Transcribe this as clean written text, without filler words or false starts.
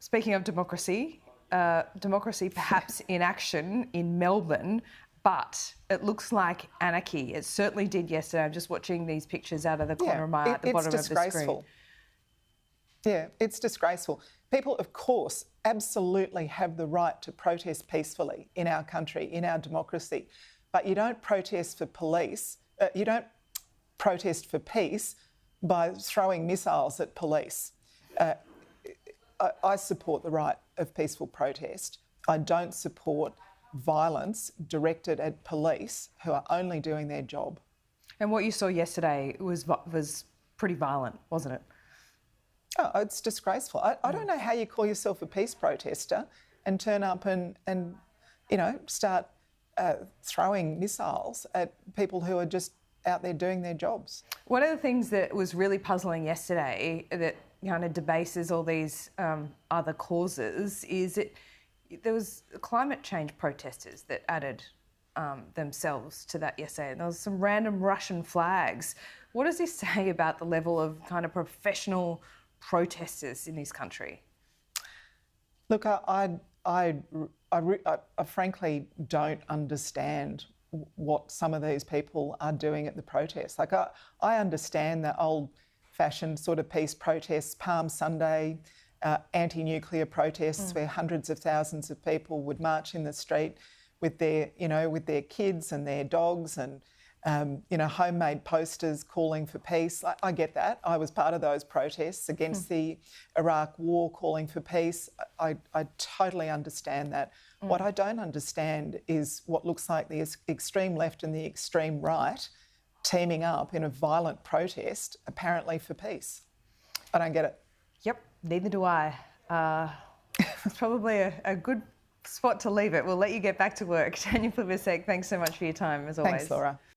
Speaking of democracy, democracy perhaps in action in Melbourne, but it looks like anarchy. It certainly did yesterday. I'm just watching these pictures out of the corner of my eye at the bottom of the screen. Yeah, it's disgraceful. People, of course, absolutely have the right to protest peacefully in our country, in our democracy, but you don't protest for police. You don't protest for peace by throwing missiles at police. I support the right of peaceful protest. I don't support violence directed at police who are only doing their job. And what you saw yesterday was pretty violent, wasn't it? Oh, it's disgraceful. I don't know how you call yourself a peace protester and turn up and you know, start throwing missiles at people who are just out there doing their jobs. One of the things that was really puzzling yesterday that kind of debases all these other causes is that there was climate change protesters that added themselves to that yesterday. And there was some random Russian flags. What does this say about the level of kind of professional protesters in this country? Look, I frankly don't understand what some of these people are doing at the protests. Like, I understand the old-fashioned sort of peace protests, Palm Sunday, anti-nuclear protests where hundreds of thousands of people would march in the street with their, you know, with their kids and their dogs and, you know, homemade posters calling for peace. I get that. I was part of those protests against the Iraq war, calling for peace. I totally understand that. What I don't understand is what looks like the extreme left and the extreme right teaming up in a violent protest, apparently for peace. I don't get it. Yep, neither do I. It's probably a good spot to leave it. We'll let you get back to work. Tanya Plibersek, thanks so much for your time, as always. Thanks, Laura.